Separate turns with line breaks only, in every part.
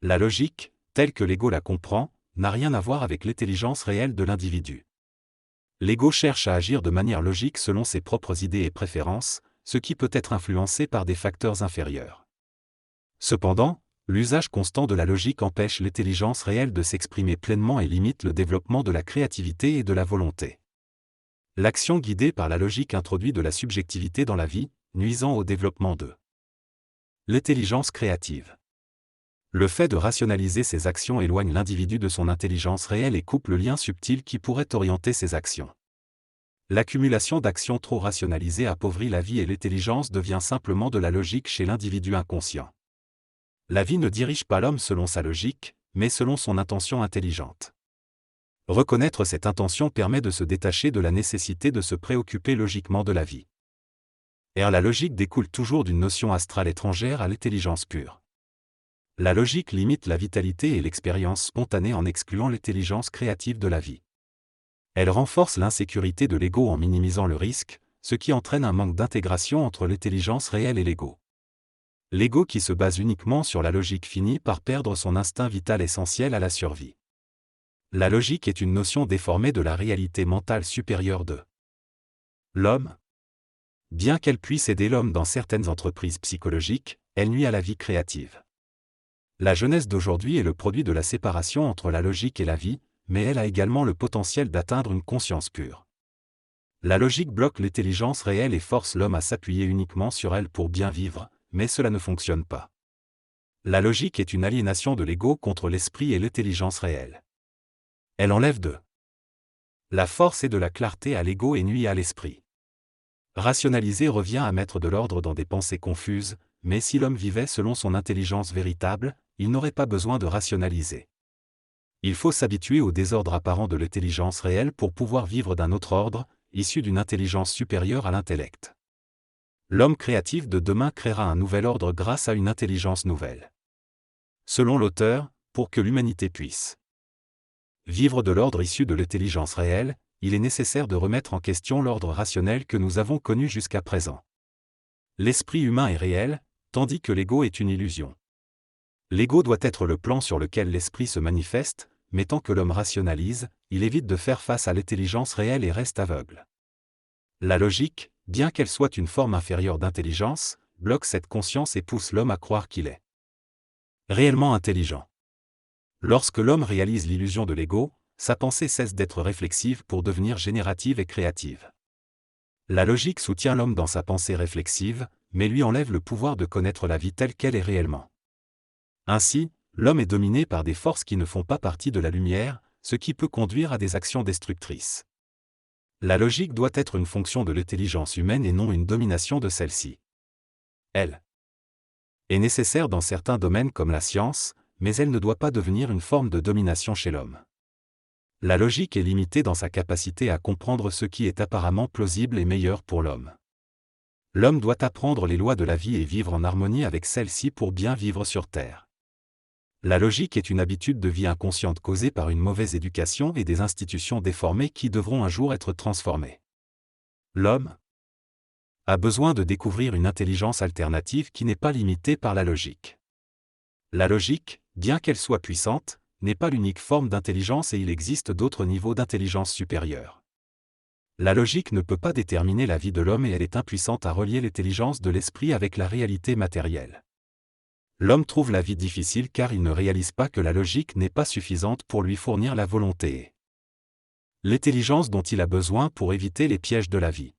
La logique, telle que l'ego la comprend, n'a rien à voir avec l'intelligence réelle de l'individu. L'ego cherche à agir de manière logique selon ses propres idées et préférences, ce qui peut être influencé par des facteurs inférieurs. Cependant, l'usage constant de la logique empêche l'intelligence réelle de s'exprimer pleinement et limite le développement de la créativité et de la volonté. L'action guidée par la logique introduit de la subjectivité dans la vie, nuisant au développement de l'intelligence créative. Le fait de rationaliser ses actions éloigne l'individu de son intelligence réelle et coupe le lien subtil qui pourrait orienter ses actions. L'accumulation d'actions trop rationalisées appauvrit la vie et l'intelligence devient simplement de la logique chez l'individu inconscient. La vie ne dirige pas l'homme selon sa logique, mais selon son intention intelligente. Reconnaître cette intention permet de se détacher de la nécessité de se préoccuper logiquement de la vie. La logique découle toujours d'une notion astrale étrangère à l'intelligence pure. La logique limite la vitalité et l'expérience spontanée en excluant l'intelligence créative de la vie. Elle renforce l'insécurité de l'ego en minimisant le risque, ce qui entraîne un manque d'intégration entre l'intelligence réelle et l'ego. L'ego qui se base uniquement sur la logique finit par perdre son instinct vital essentiel à la survie. La logique est une notion déformée de la réalité mentale supérieure de l'homme. Bien qu'elle puisse aider l'homme dans certaines entreprises psychologiques, elle nuit à la vie créative. La jeunesse d'aujourd'hui est le produit de la séparation entre la logique et la vie, mais elle a également le potentiel d'atteindre une conscience pure. La logique bloque l'intelligence réelle et force l'homme à s'appuyer uniquement sur elle pour bien vivre, mais cela ne fonctionne pas. La logique est une aliénation de l'ego contre l'esprit et l'intelligence réelle. Elle enlève de la force et de la clarté à l'ego et nuit à l'esprit. Rationaliser revient à mettre de l'ordre dans des pensées confuses, mais si l'homme vivait selon son intelligence véritable, il n'aurait pas besoin de rationaliser. Il faut s'habituer au désordre apparent de l'intelligence réelle pour pouvoir vivre d'un autre ordre, issu d'une intelligence supérieure à l'intellect. L'homme créatif de demain créera un nouvel ordre grâce à une intelligence nouvelle. Selon l'auteur, pour que l'humanité puisse vivre de l'ordre issu de l'intelligence réelle, il est nécessaire de remettre en question l'ordre rationnel que nous avons connu jusqu'à présent. L'esprit humain est réel, tandis que l'ego est une illusion. L'ego doit être le plan sur lequel l'esprit se manifeste, mais tant que l'homme rationalise, il évite de faire face à l'intelligence réelle et reste aveugle. La logique, bien qu'elle soit une forme inférieure d'intelligence, bloque cette conscience et pousse l'homme à croire qu'il est réellement intelligent. Lorsque l'homme réalise l'illusion de l'ego, sa pensée cesse d'être réflexive pour devenir générative et créative. La logique soutient l'homme dans sa pensée réflexive, mais lui enlève le pouvoir de connaître la vie telle qu'elle est réellement. Ainsi, l'homme est dominé par des forces qui ne font pas partie de la lumière, ce qui peut conduire à des actions destructrices. La logique doit être une fonction de l'intelligence humaine et non une domination de celle-ci. Elle est nécessaire dans certains domaines comme la science, mais elle ne doit pas devenir une forme de domination chez l'homme. La logique est limitée dans sa capacité à comprendre ce qui est apparemment plausible et meilleur pour l'homme. L'homme doit apprendre les lois de la vie et vivre en harmonie avec celles-ci pour bien vivre sur Terre. La logique est une habitude de vie inconsciente causée par une mauvaise éducation et des institutions déformées qui devront un jour être transformées. L'homme a besoin de découvrir une intelligence alternative qui n'est pas limitée par la logique. La logique, bien qu'elle soit puissante, n'est pas l'unique forme d'intelligence et il existe d'autres niveaux d'intelligence supérieure. La logique ne peut pas déterminer la vie de l'homme et elle est impuissante à relier l'intelligence de l'esprit avec la réalité matérielle. L'homme trouve la vie difficile car il ne réalise pas que la logique n'est pas suffisante pour lui fournir la volonté et l'intelligence dont il a besoin pour éviter les pièges de la vie.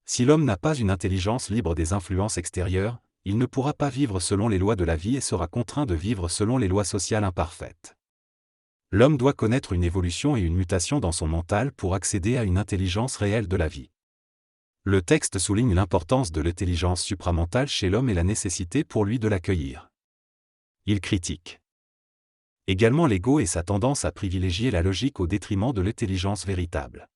Si l'homme n'a pas une intelligence libre des influences extérieures, il ne pourra pas vivre selon les lois de la vie et sera contraint de vivre selon les lois sociales imparfaites. L'homme doit connaître une évolution et une mutation dans son mental pour accéder à une intelligence réelle de la vie. Le texte souligne l'importance de l'intelligence supramentale chez l'homme et la nécessité pour lui de l'accueillir. Il critique également l'ego et sa tendance à privilégier la logique au détriment de l'intelligence véritable.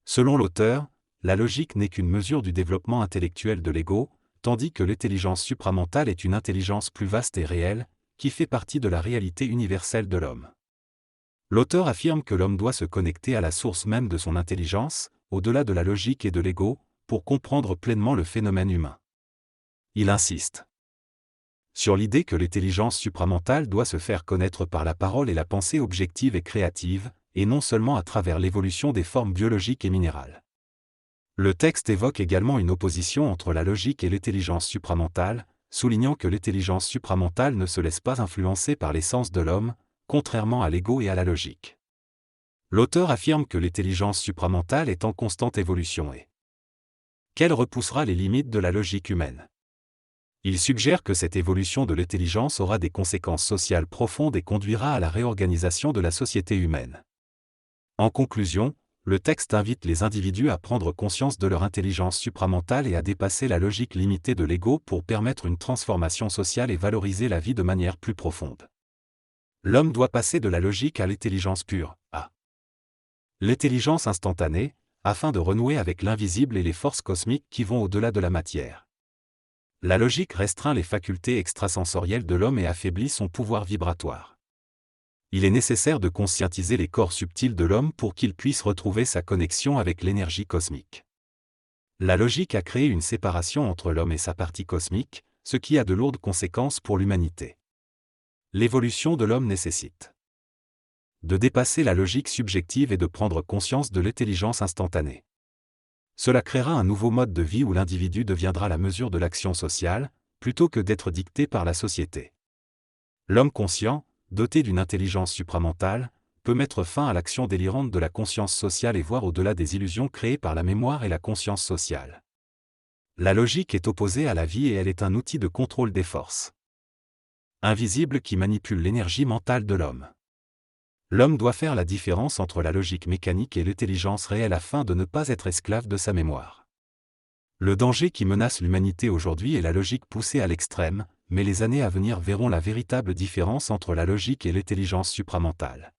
Selon l'auteur, la logique n'est qu'une mesure du développement intellectuel de l'ego, tandis que l'intelligence supramentale est une intelligence plus vaste et réelle, qui fait partie de la réalité universelle de l'homme. L'auteur affirme que l'homme doit se connecter à la source même de son intelligence, au-delà de la logique et de l'ego, pour comprendre pleinement le phénomène humain. Il insiste sur l'idée que l'intelligence supramentale doit se faire connaître par la parole et la pensée objective et créative, et non seulement à travers l'évolution des formes biologiques et minérales. Le texte évoque également une opposition entre la logique et l'intelligence supramentale, soulignant que l'intelligence supramentale ne se laisse pas influencer par l'essence de l'homme, contrairement à l'ego et à la logique. L'auteur affirme que l'intelligence supramentale est en constante évolution et qu'elle repoussera les limites de la logique humaine. Il suggère que cette évolution de l'intelligence aura des conséquences sociales profondes et conduira à la réorganisation de la société humaine. En conclusion, le texte invite les individus à prendre conscience de leur intelligence supramentale et à dépasser la logique limitée de l'ego pour permettre une transformation sociale et valoriser la vie de manière plus profonde. L'homme doit passer de la logique à l'intelligence pure, à l'intelligence instantanée, afin de renouer avec l'invisible et les forces cosmiques qui vont au-delà de la matière. La logique restreint les facultés extrasensorielles de l'homme et affaiblit son pouvoir vibratoire. Il est nécessaire de conscientiser les corps subtils de l'homme pour qu'il puisse retrouver sa connexion avec l'énergie cosmique. La logique a créé une séparation entre l'homme et sa partie cosmique, ce qui a de lourdes conséquences pour l'humanité. L'évolution de l'homme nécessite de dépasser la logique subjective et de prendre conscience de l'intelligence instantanée. Cela créera un nouveau mode de vie où l'individu deviendra la mesure de l'action sociale, plutôt que d'être dicté par la société. L'homme conscient, doté d'une intelligence supramentale, peut mettre fin à l'action délirante de la conscience sociale et voir au-delà des illusions créées par la mémoire et la conscience sociale. La logique est opposée à la vie et elle est un outil de contrôle des forces invisibles qui manipulent l'énergie mentale de l'homme. L'homme doit faire la différence entre la logique mécanique et l'intelligence réelle afin de ne pas être esclave de sa mémoire. Le danger qui menace l'humanité aujourd'hui est la logique poussée à l'extrême, mais les années à venir verront la véritable différence entre la logique et l'intelligence supramentale.